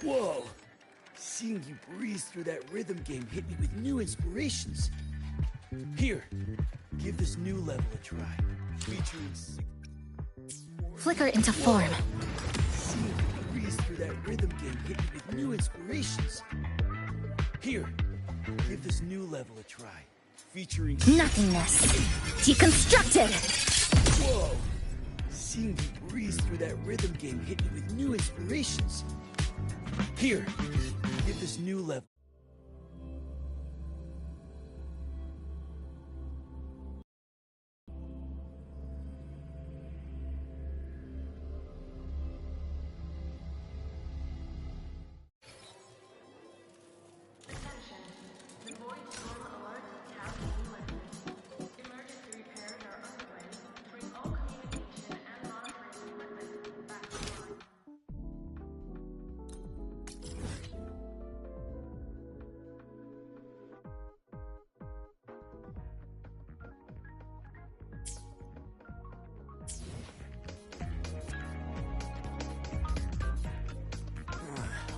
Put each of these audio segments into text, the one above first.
Whoa! Seeing you breeze through that rhythm game hit me with new inspirations. Here, give this new level a try. Featuring Flicker into form. Seeing you breeze through that rhythm game hit me with new inspirations. Here, give this new level a try. Featuring Nothingness. Deconstructed! Whoa! Seeing you breeze through that rhythm game hit me with new inspirations. Here, give this new level.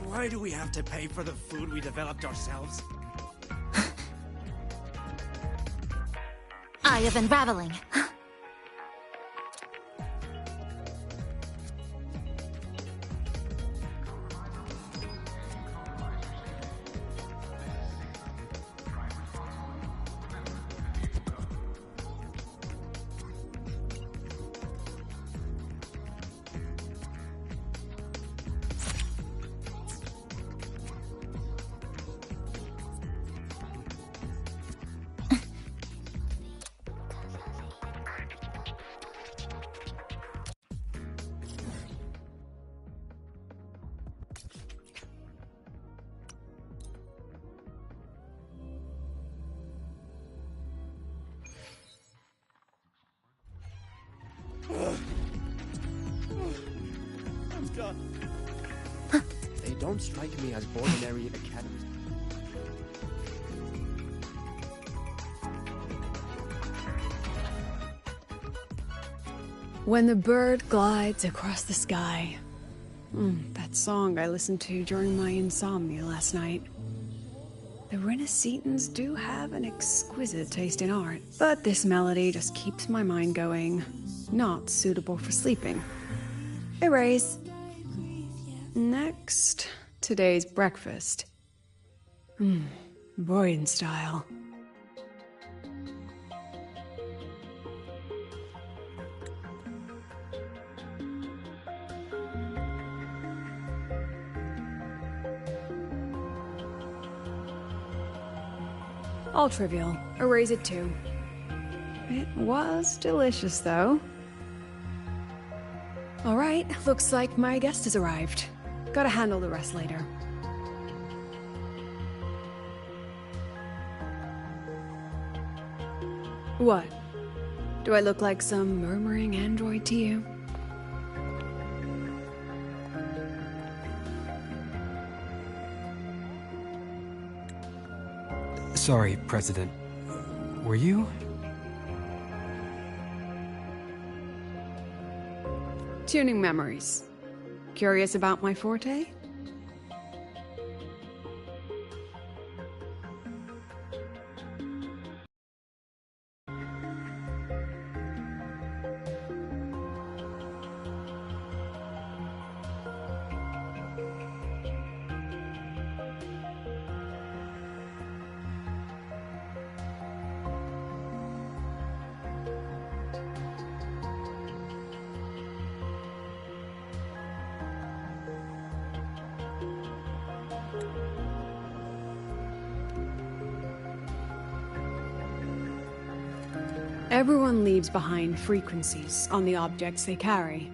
Why do we have to pay for the food we developed ourselves? Eye of Unraveling. I'm done. They don't strike me as ordinary academies. When the bird glides across the sky. That song I listened to during my insomnia last night. The Renaissance do have an exquisite taste in art, but this melody just keeps my mind going. Not suitable for sleeping. Erase. Next, today's breakfast. Boyan style. All trivial. Erase it too. It was delicious, though. Alright, looks like my guest has arrived. Gotta handle the rest later. What? Do I look like some murmuring android to you? Sorry, President. Were you? Tuning memories. Curious about my forte? Everyone leaves behind frequencies on the objects they carry.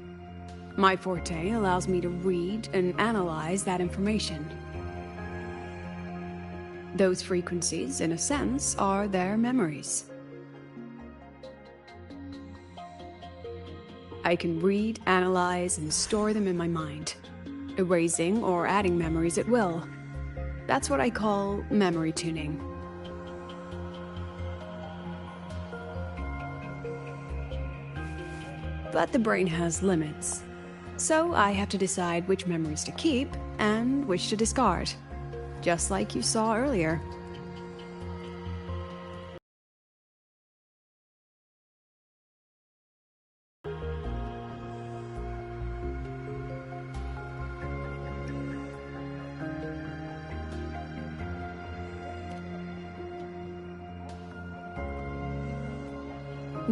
My forte allows me to read and analyze that information. Those frequencies, in a sense, are their memories. I can read, analyze, and store them in my mind, erasing or adding memories at will. That's what I call memory tuning. But the brain has limits, so I have to decide which memories to keep and which to discard, just like you saw earlier.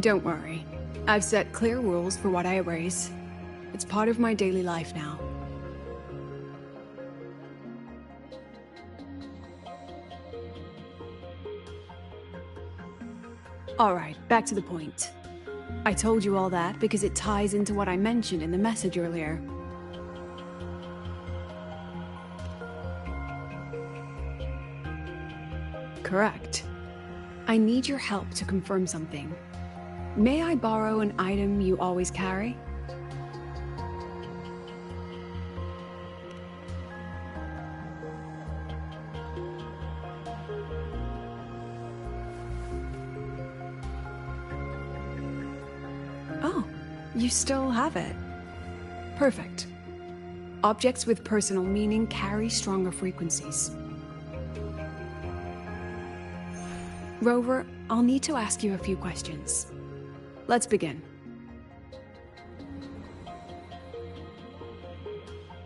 Don't worry. I've set clear rules for what I erase. It's part of my daily life now. Alright, back to the point. I told you all that because it ties into what I mentioned in the message earlier. Correct. I need your help to confirm something. May I borrow an item you always carry? Oh, you still have it. Perfect. Objects with personal meaning carry stronger frequencies. Rover, I'll need to ask you a few questions. Let's begin.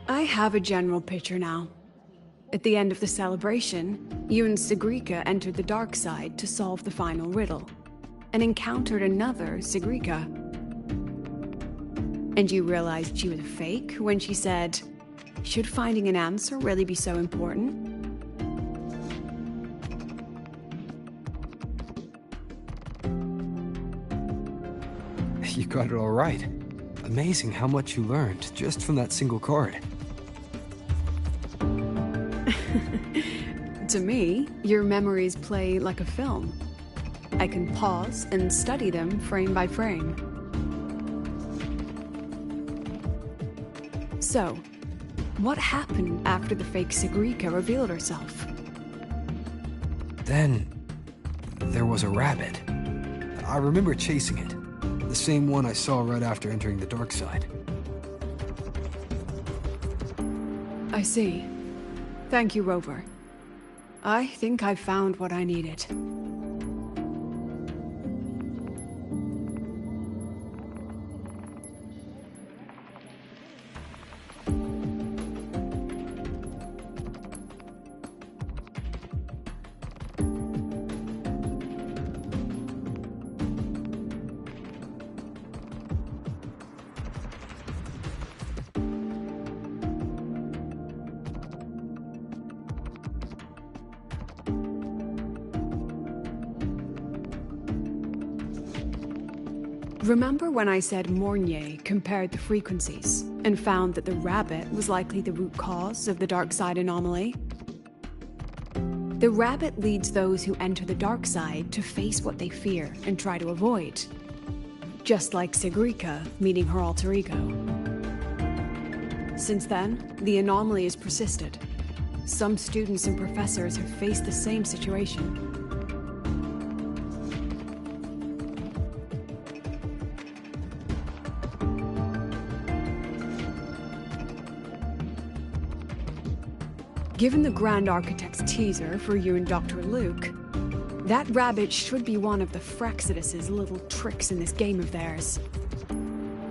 I have a general picture now. At the end of the celebration, you and Sigrika entered the dark side to solve the final riddle, and encountered another Sigrika. And you realized she was a fake when she said, "Should finding an answer really be so important?" You got it all right. Amazing how much you learned just from that single card. To me, your memories play like a film. I can pause and study them frame by frame. So, what happened after the fake Sigrika revealed herself? Then, there was a rabbit. I remember chasing it. The same one I saw right after entering the dark side. I see. Thank you, Rover. I think I've found what I needed. Remember when I said Mornier compared the frequencies and found that the rabbit was likely the root cause of the dark side anomaly? The rabbit leads those who enter the dark side to face what they fear and try to avoid. Just like Sigrika meeting her alter ego. Since then, the anomaly has persisted. Some students and professors have faced the same situation. Given the Grand Architect's teaser for you and Dr. Luke, that rabbit should be one of the Fraxidus' little tricks in this game of theirs.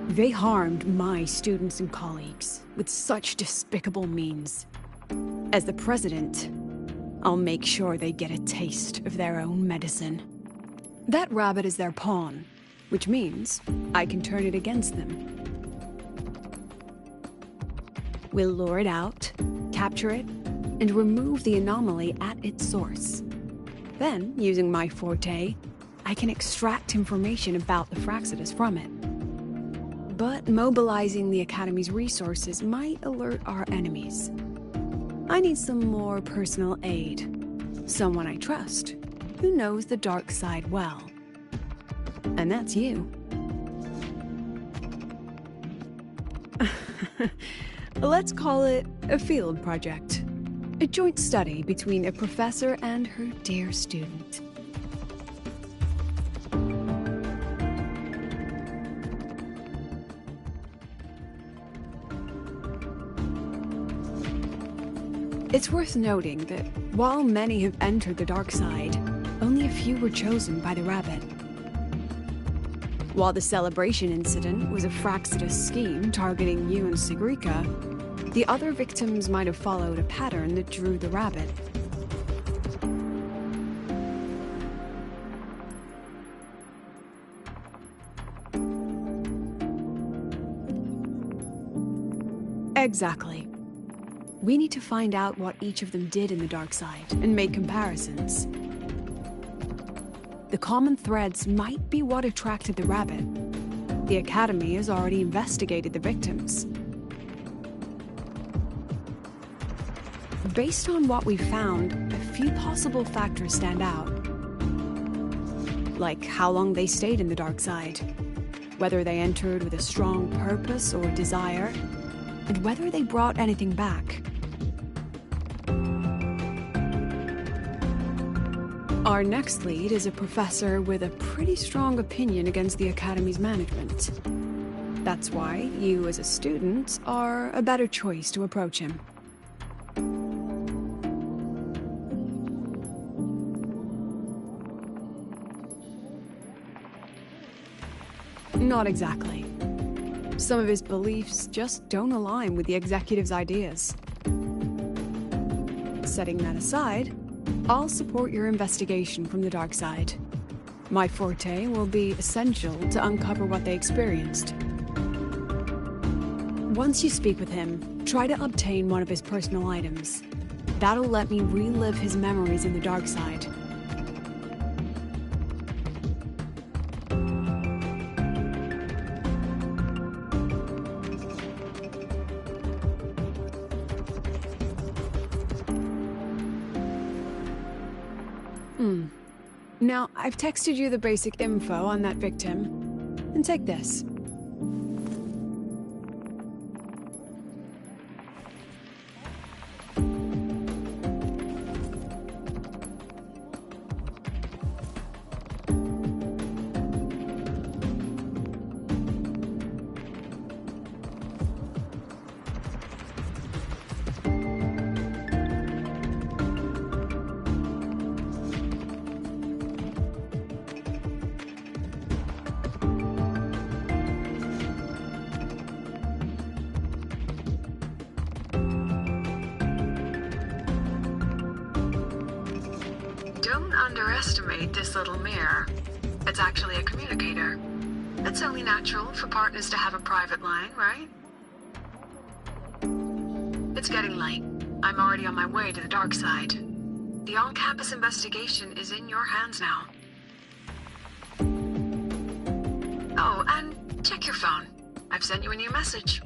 They harmed my students and colleagues with such despicable means. As the president, I'll make sure they get a taste of their own medicine. That rabbit is their pawn, which means I can turn it against them. We'll lure it out, capture it, and remove the anomaly at its source. Then, using my forte, I can extract information about the Fraxidus from it. But mobilizing the Academy's resources might alert our enemies. I need some more personal aid. Someone I trust, who knows the dark side well. And that's you. Let's call it a field project. A joint study between a professor and her dear student. It's worth noting that while many have entered the dark side, only a few were chosen by the rabbit. While the celebration incident was a Fraxidus scheme targeting you and Sigrika, the other victims might have followed a pattern that drew the rabbit. Exactly. We need to find out what each of them did in the dark side and make comparisons. The common threads might be what attracted the rabbit. The Academy has already investigated the victims. Based on what we've found, a few possible factors stand out. Like how long they stayed in the dark side, whether they entered with a strong purpose or desire, and whether they brought anything back. Our next lead is a professor with a pretty strong opinion against the Academy's management. That's why you, as a student, are a better choice to approach him. Not exactly. Some of his beliefs just don't align with the executive's ideas. Setting that aside, I'll support your investigation from the dark side. My forte will be essential to uncover what they experienced. Once you speak with him, try to obtain one of his personal items. That'll let me relive his memories in the dark side. Now, I've texted you the basic info on that victim. And take this. Don't underestimate this little mirror. It's actually a communicator. It's only natural for partners to have a private line, right? It's getting late. I'm already on my way to the dark side. The on-campus investigation is in your hands now. Oh, and check your phone. I've sent you a new message.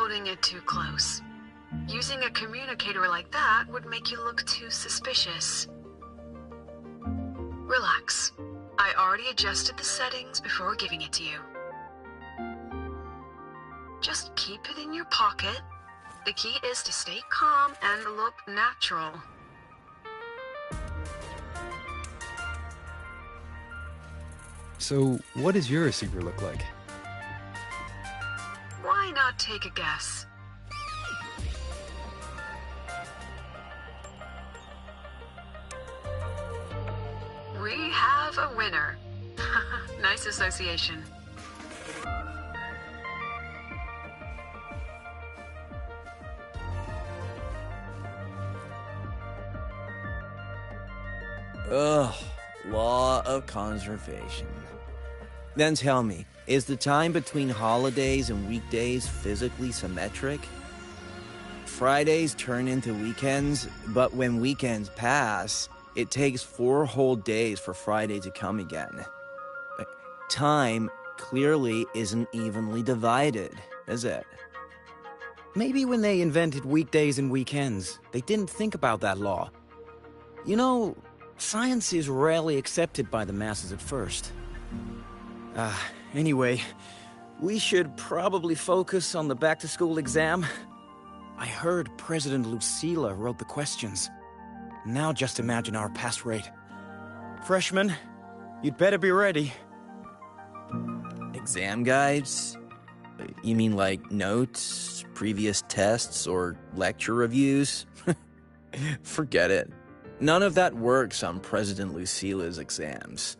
holding it too close. Using a communicator like that would make you look too suspicious. Relax. I already adjusted the settings before giving it to you. Just keep it in your pocket. The key is to stay calm and look natural. So, what does your receiver look like? Why not take a guess? We have a winner. Nice association. Ugh, law of conservation. Then tell me, is the time between holidays and weekdays physically symmetric? Fridays turn into weekends, but when weekends pass, it takes 4 whole days for Friday to come again. Time clearly isn't evenly divided, is it? Maybe when they invented weekdays and weekends, they didn't think about that law. You know, science is rarely accepted by the masses at first. Anyway, we should probably focus on the back-to-school exam. I heard President Lucila wrote the questions. Now just imagine our pass rate. Freshmen, you'd better be ready. Exam guides? You mean like notes, previous tests, or lecture reviews? Forget it. None of that works on President Lucila's exams.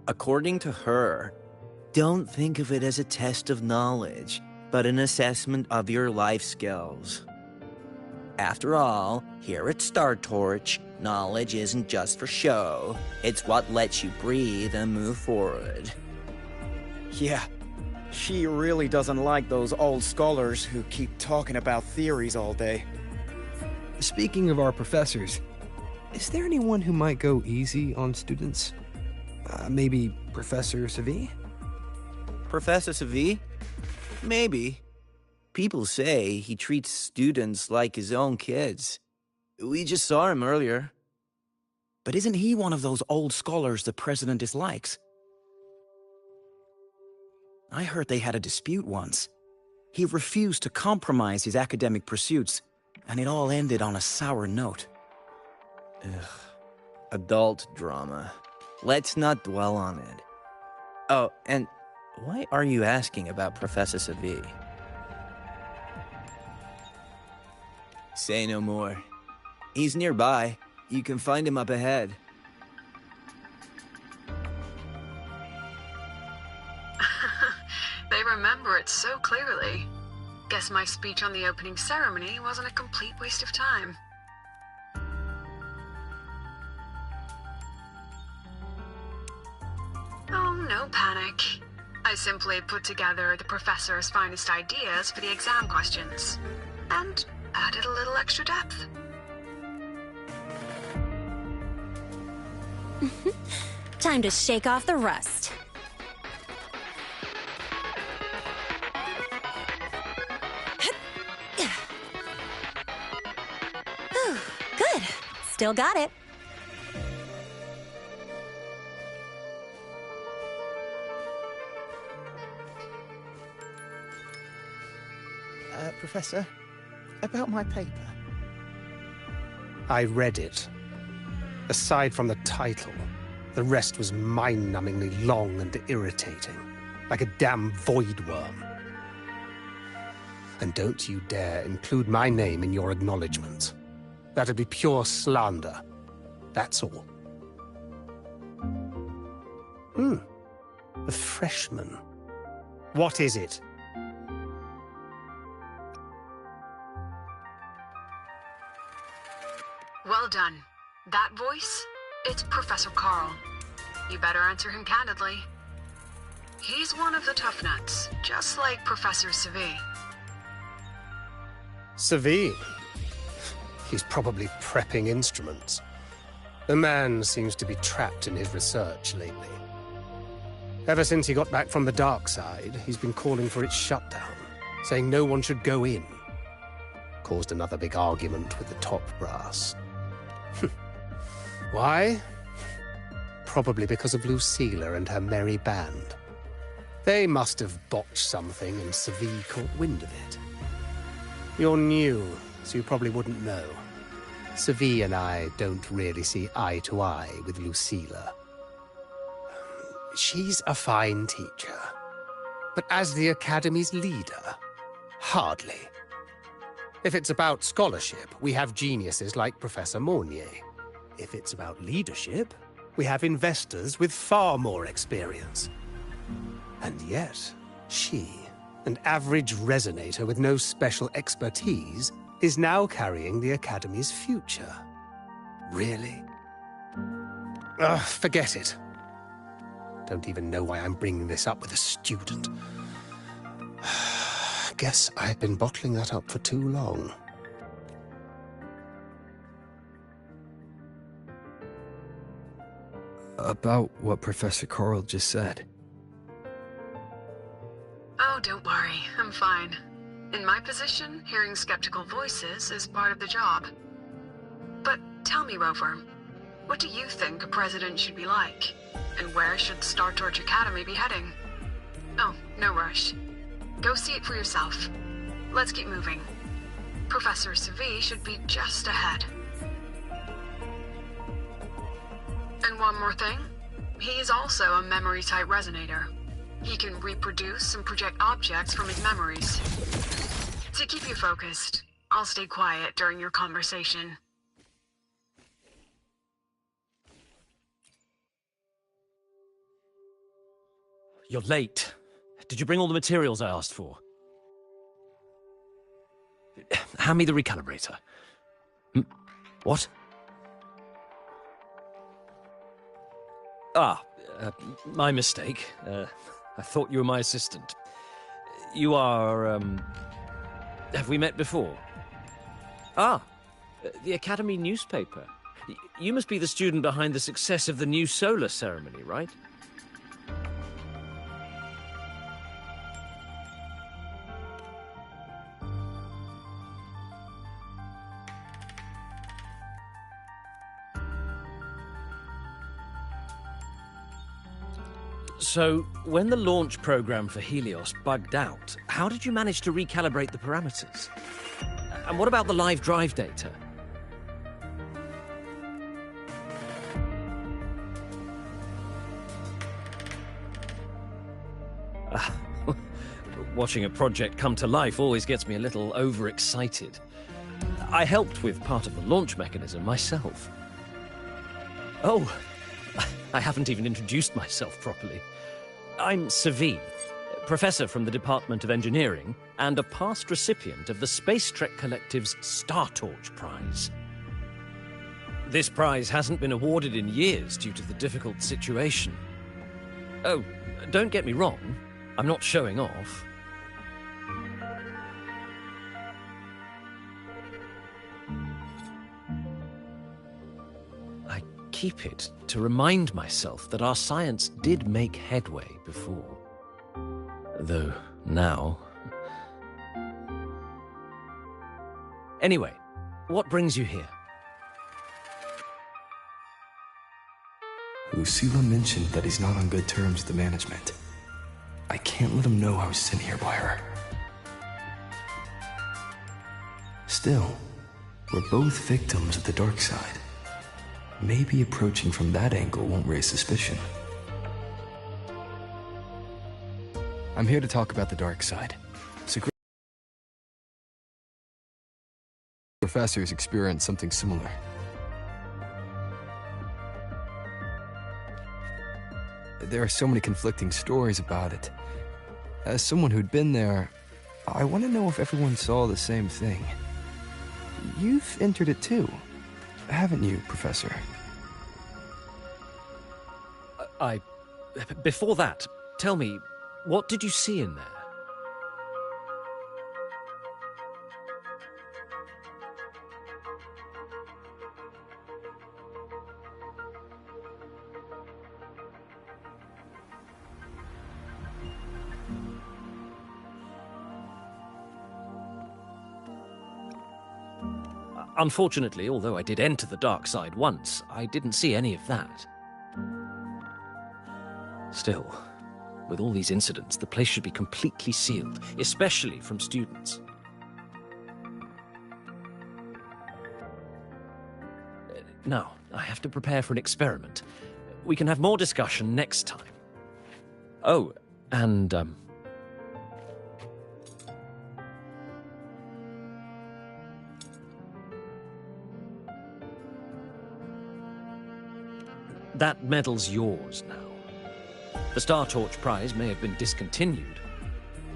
According to her, don't think of it as a test of knowledge, but an assessment of your life skills. After all, here at Star Torch, knowledge isn't just for show. It's what lets you breathe and move forward. Yeah, she really doesn't like those old scholars who keep talking about theories all day. Speaking of our professors, is there anyone who might go easy on students? Maybe Professor Savi? Professor Savi? Maybe. People say he treats students like his own kids. We just saw him earlier. But isn't he one of those old scholars the president dislikes? I heard they had a dispute once. He refused to compromise his academic pursuits, and it all ended on a sour note. Ugh. Adult drama. Let's not dwell on it. Oh, and why are you asking about Professor Savi? Say no more. He's nearby. You can find him up ahead. They remember it so clearly. Guess my speech on the opening ceremony wasn't a complete waste of time. Oh, no panic. I simply put together the professor's finest ideas for the exam questions. And added a little extra depth. Time to shake off the rust. Good. Still got it. Professor, about my paper. I read it. Aside from the title, the rest was mind-numbingly long and irritating, like a damn void worm. And don't you dare include my name in your acknowledgement. That'd be pure slander. That's all. A freshman. What is it? Well done. That voice? It's Professor Carl. You better answer him candidly. He's one of the tough nuts, just like Professor Savi. Savi? He's probably prepping instruments. The man seems to be trapped in his research lately. Ever since he got back from the dark side, he's been calling for its shutdown. saying no one should go in. Caused another big argument with the top brass. Why? Probably because of Lucilla and her merry band. They must have botched something and Seville caught wind of it. You're new, so you probably wouldn't know. Seville and I don't really see eye to eye with Lucilla. She's a fine teacher. But as the Academy's leader, hardly. If it's about scholarship, we have geniuses like Professor Mornier. If it's about leadership, we have investors with far more experience. And yet, she, an average resonator with no special expertise, is now carrying the Academy's future. Really? Ugh, forget it. Don't even know why I'm bringing this up with a student. Guess I've been bottling that up for too long. About what Professor Carl just said. Oh, don't worry. I'm fine. In my position, hearing skeptical voices is part of the job. But tell me, Rover, what do you think a president should be like? And where should Star Torch Academy be heading? Oh, no rush. Go see it for yourself. Let's keep moving. Professor Seville should be just ahead. And one more thing. He is also a memory-type resonator. He can reproduce and project objects from his memories. To keep you focused, I'll stay quiet during your conversation. You're late. Did you bring all the materials I asked for? Hand me the recalibrator. What? My mistake. I thought you were my assistant. You are, have we met before? The Academy newspaper. You must be the student behind the success of the new solar ceremony, right? So, when the launch program for Helios bugged out, how did you manage to recalibrate the parameters? And what about the live drive data? Watching a project come to life always gets me a little overexcited. I helped with part of the launch mechanism myself. Oh, I haven't even introduced myself properly. I'm Seville, professor from the Department of Engineering and a past recipient of the Space Trek Collective's Star Torch Prize. This prize hasn't been awarded in years due to the difficult situation. Oh, don't get me wrong, I'm not showing off. Keep it to remind myself that our science did make headway before. Though now... Anyway, what brings you here? Lucilla mentioned that he's not on good terms with the management. I can't let him know I was sent here by her. Still, we're both victims of the dark side. Maybe approaching from that angle won't raise suspicion. I'm here to talk about the dark side. Professors experienced something similar. There are so many conflicting stories about it. As someone who'd been there, I want to know if everyone saw the same thing. You've entered it too, haven't you, Professor? Before that, tell me, what did you see in there? Unfortunately, although I did enter the dark side once, I didn't see any of that. Still, with all these incidents, the place should be completely sealed, especially from students. Now, I have to prepare for an experiment. We can have more discussion next time. Oh, and, that medal's yours now. The Star Torch Prize may have been discontinued,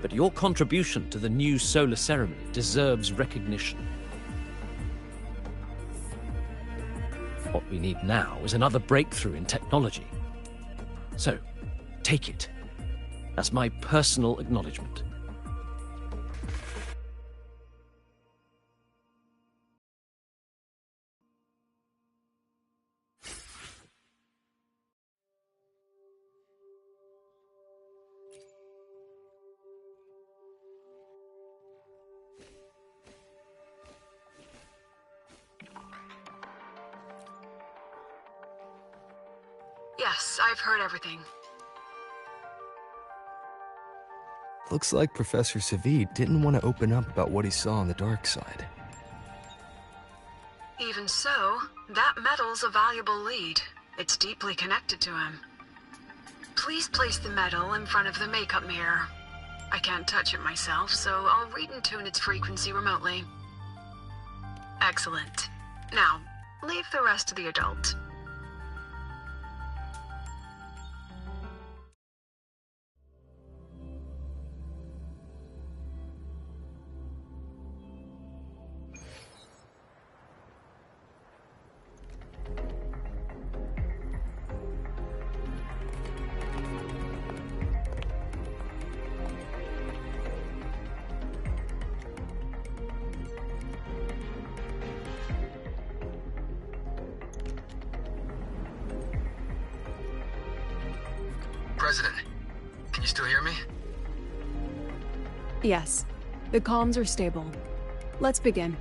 but your contribution to the new solar ceremony deserves recognition. What we need now is another breakthrough in technology. So, take it as my personal acknowledgement. Yes, I've heard everything. Looks like Professor Savid didn't want to open up about what he saw on the dark side. Even so, that medal's a valuable lead. It's deeply connected to him. Please place the medal in front of the makeup mirror. I can't touch it myself, so I'll read and tune its frequency remotely. Excellent. Now, leave the rest to the adult. President, can you still hear me? Yes. The comms are stable. Let's begin.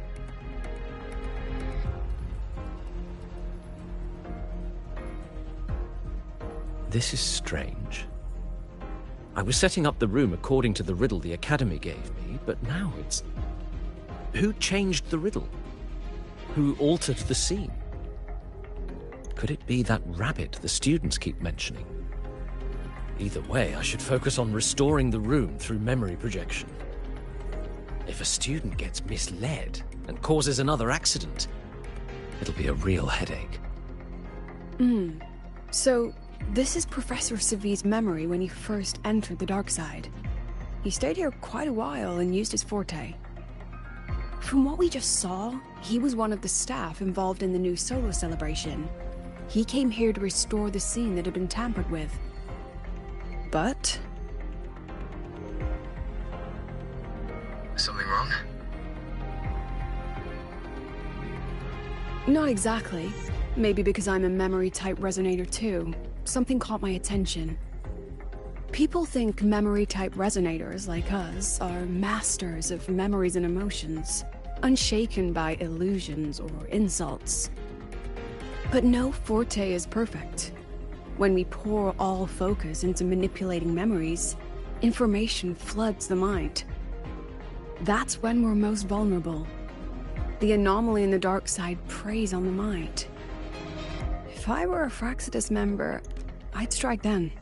This is strange. I was setting up the room according to the riddle the Academy gave me, but now it's... Who changed the riddle? Who altered the scene? Could it be that rabbit the students keep mentioning? Either way, I should focus on restoring the room through memory projection. If a student gets misled and causes another accident, it'll be a real headache. So, this is Professor Savid's memory when he first entered the dark side. He stayed here quite a while and used his forte. From what we just saw, he was one of the staff involved in the new solar celebration. He came here to restore the scene that had been tampered with. But... Something wrong? not exactly. Maybe because I'm a memory-type resonator too. Something caught my attention. People think memory-type resonators like us are masters of memories and emotions, unshaken by illusions or insults. But no forte is perfect. When we pour all focus into manipulating memories, information floods the mind. That's when we're most vulnerable. The anomaly in the dark side preys on the mind. If I were a Fraxidus member, I'd strike then.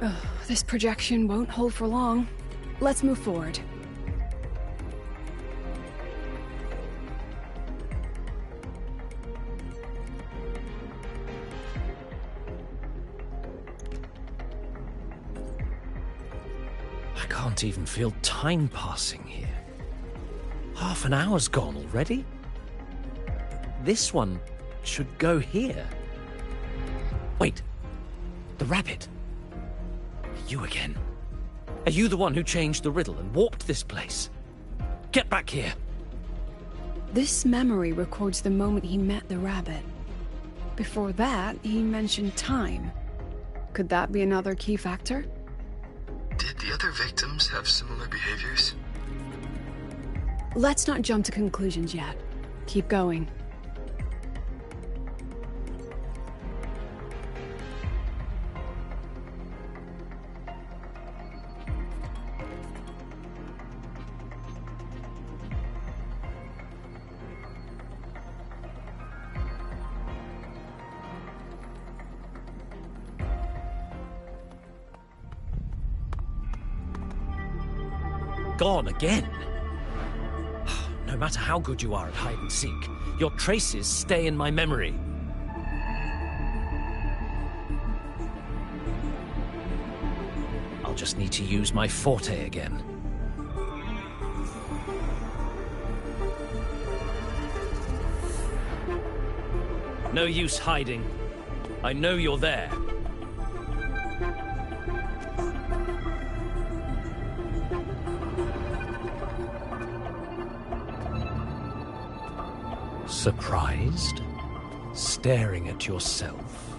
Ugh, this projection won't hold for long. Let's move forward. I can't even feel time passing here. Half an hour's gone already? This one should go here. Wait, the rabbit. You again. Are you the one who changed the riddle and warped this place? Get back here. This memory records the moment he met the rabbit. Before that, he mentioned time. Could that be another key factor? Did the other victims have similar behaviors? let's not jump to conclusions yet. Keep going. Gone again? No matter how good you are at hide and seek, your traces stay in my memory. I'll just need to use my forte again. No use hiding. I know you're there. Surprised? Staring at yourself?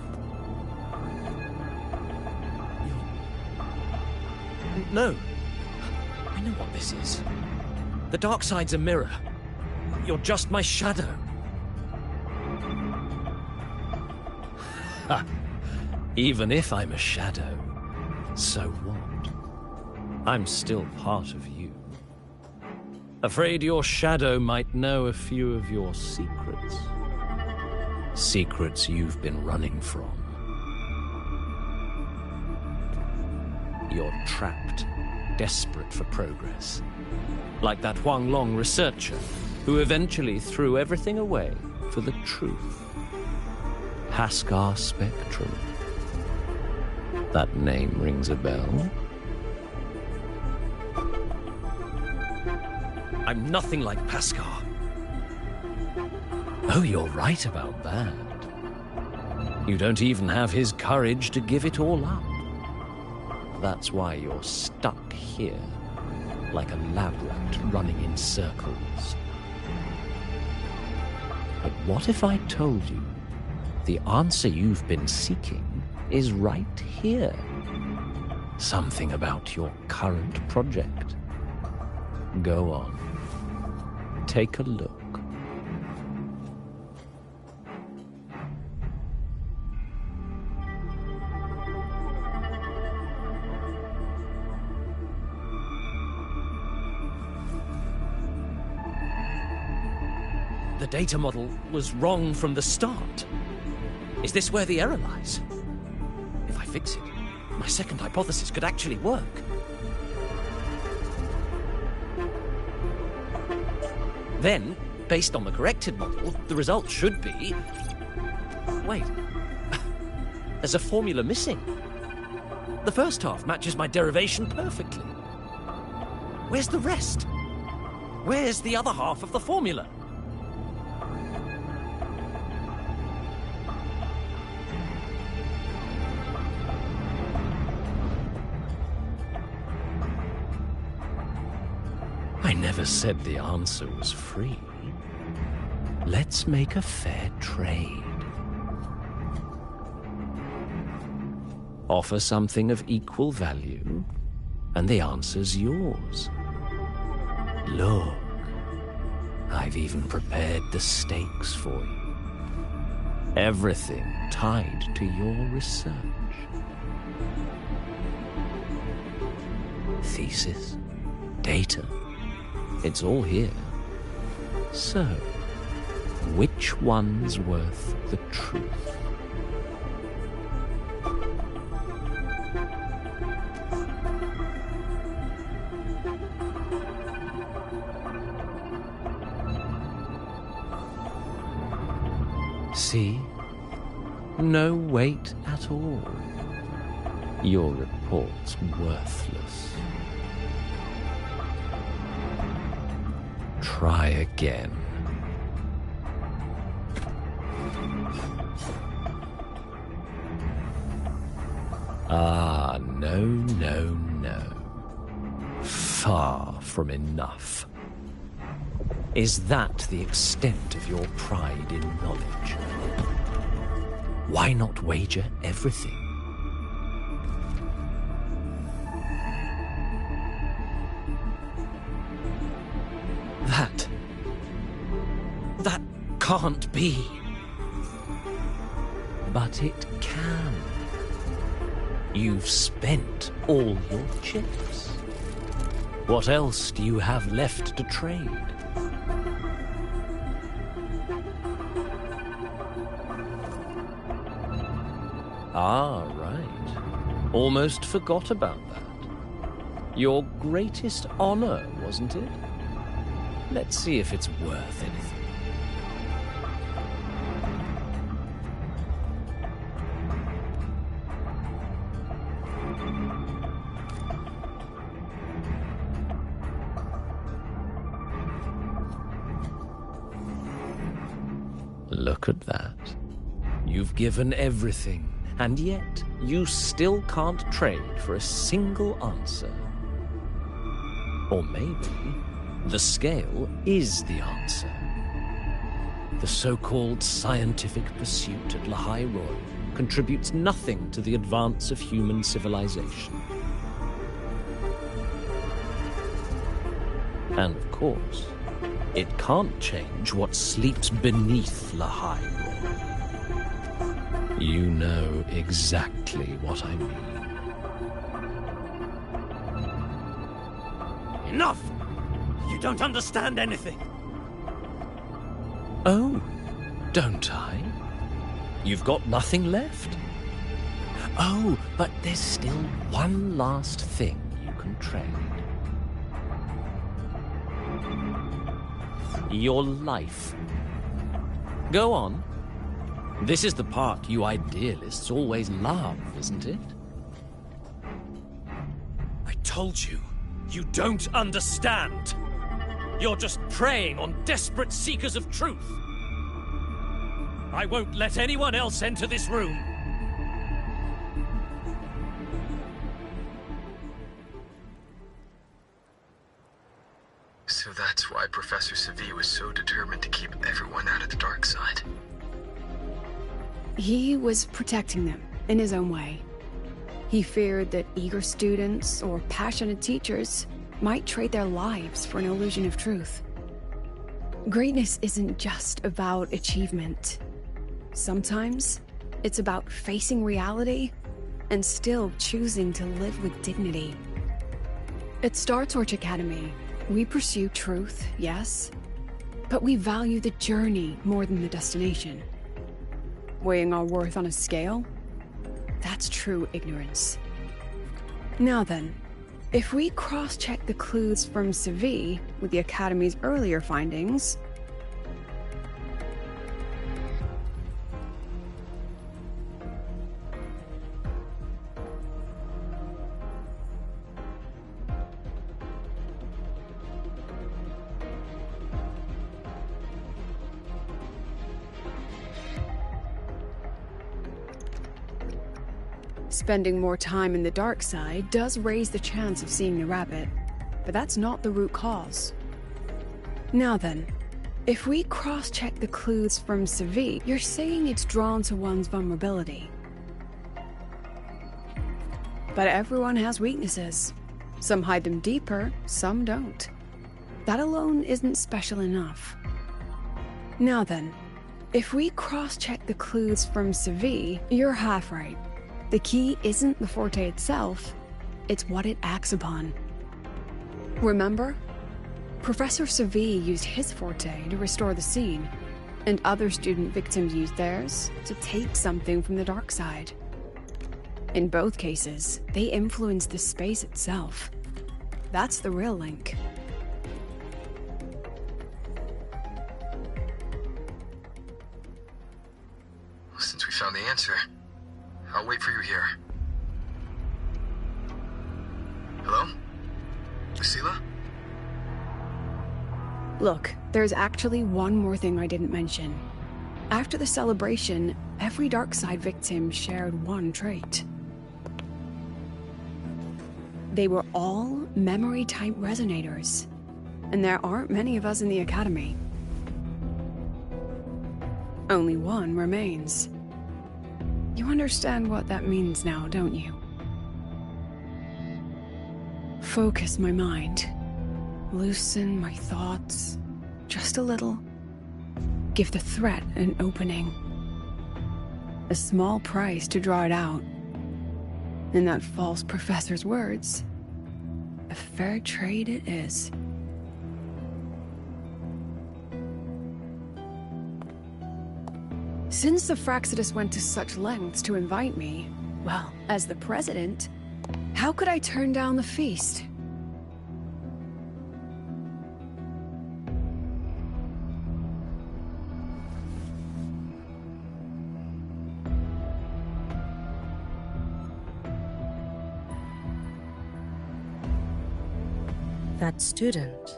No. I know what this is. The dark side's a mirror. You're just my shadow. Ha! Even if I'm a shadow, so what? I'm still part of you. Afraid your shadow might know a few of your secrets. Secrets you've been running from. You're trapped, desperate for progress. Like that Huanglong researcher who eventually threw everything away for the truth. Haskar Spectrum. That name rings a bell? I'm nothing like Paskar. Oh, you're right about that. You don't even have his courage to give it all up. That's why you're stuck here, like a lab rat running in circles. But what if I told you the answer you've been seeking is right here? Something about your current project. Go on. Take a look. The data model was wrong from the start. Is this where the error lies? If I fix it, my second hypothesis could actually work. Then, based on the corrected model, the result should be... Wait. There's a formula missing. The first half matches my derivation perfectly. Where's the rest? Where's the other half of the formula? I never said the answer was free. Let's make a fair trade. Offer something of equal value, and the answer's yours. Look, I've even prepared the stakes for you. Everything tied to your research. Thesis, data, it's all here. So, which one's worth the truth? See? No weight at all. Your report's worthless. Try again. Ah, no, no, no. Far from enough. Is that the extent of your pride in knowledge? Why not wager everything? That can't be. But it can. You've spent all your chips. What else do you have left to trade? Ah, right. Almost forgot about that. Your greatest honor, wasn't it? Let's see if it's worth anything. Look at that. You've given everything, and yet you still can't trade for a single answer. Or maybe the scale is the answer. The so-called scientific pursuit at Lehigh Royal contributes nothing to the advance of human civilization. And of course, it can't change what sleeps beneath Lehigh Royal. You know exactly what I mean. Enough! You don't understand anything. Oh, don't I? You've got nothing left? Oh, but there's still one last thing you can trade. Your life. Go on. This is the part you idealists always love, isn't it? I told you, you don't understand. You're just preying on desperate seekers of truth. I won't let anyone else enter this room. So that's why Professor Savi was so determined to keep everyone out of the dark side. He was protecting them in his own way. He feared that eager students or passionate teachers might trade their lives for an illusion of truth. Greatness isn't just about achievement. Sometimes it's about facing reality and still choosing to live with dignity. At Star Torch Academy, we pursue truth, yes, but we value the journey more than the destination. Weighing our worth on a scale? That's true ignorance. Now then, if we cross-check the clues from Savi with the Academy's earlier findings, spending more time in the dark side does raise the chance of seeing the rabbit, but that's not the root cause. Now then, if we cross-check the clues from Savi, you're saying it's drawn to one's vulnerability. But everyone has weaknesses. Some hide them deeper, some don't. That alone isn't special enough. Now then, if we cross-check the clues from Savi, you're half right. The key isn't the forte itself, it's what it acts upon. Remember? Professor Savi used his forte to restore the scene, and other student victims used theirs to take something from the dark side. In both cases, they influenced the space itself. That's the real link. Since we found the answer, I'll wait for you here. Hello? Lucila? Look, there's actually one more thing I didn't mention. After the celebration, every Darkside victim shared one trait. They were all memory-type resonators, and there aren't many of us in the Academy. Only one remains. You understand what that means now, don't you? Focus my mind. Loosen my thoughts. Just a little. give the threat an opening. A small price to draw it out. In that false professor's words, a fair trade it is. Since the Fraxidus went to such lengths to invite me, well, as the president, how could I turn down the feast? That student.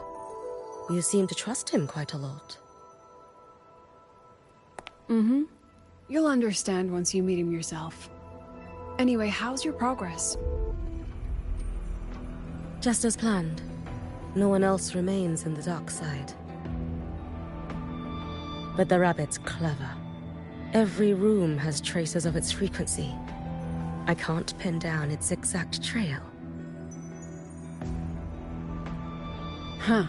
You seem to trust him quite a lot. Mm-hmm. You'll understand once you meet him yourself. Anyway, how's your progress? Just as planned. No one else remains in the dark side. But the rabbit's clever. Every room has traces of its frequency. I can't pin down its exact trail. Huh.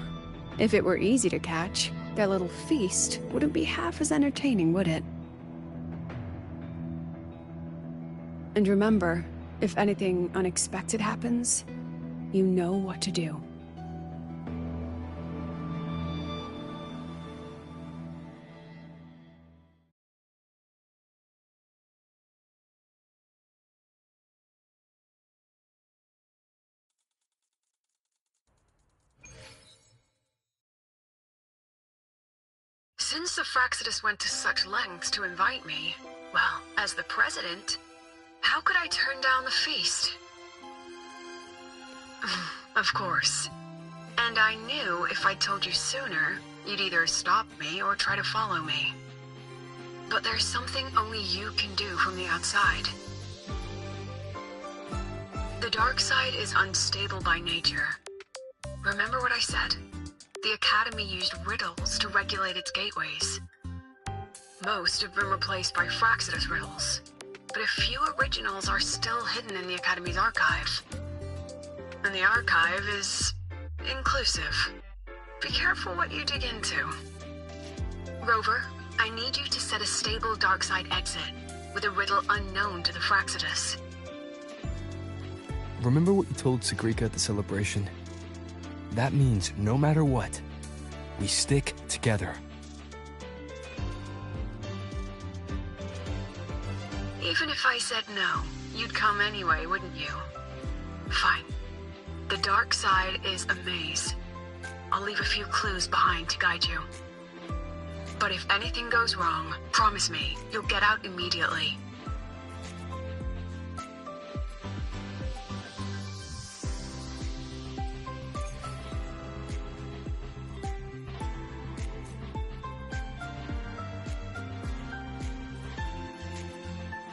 If it were easy to catch, that little feast wouldn't be half as entertaining, would it? And remember, if anything unexpected happens, you know what to do. Since the Fraxidus went to such lengths to invite me, well, as the president, how could I turn down the feast? Of course. And I knew if I told you sooner, you'd either stop me or try to follow me. But there's something only you can do from the outside. The dark side is unstable by nature. Remember what I said? The Academy used riddles to regulate its gateways. Most have been replaced by Fraxidus riddles, but a few originals are still hidden in the Academy's archive. And the archive is inclusive. Be careful what you dig into. Rover, I need you to set a stable dark side exit with a riddle unknown to the Fraxidus. Remember what you told Sagrika at the celebration? That means no matter what, we stick together. Even if I said no, you'd come anyway, wouldn't you? Fine. The dark side is a maze. I'll leave a few clues behind to guide you. But if anything goes wrong, promise me you'll get out immediately.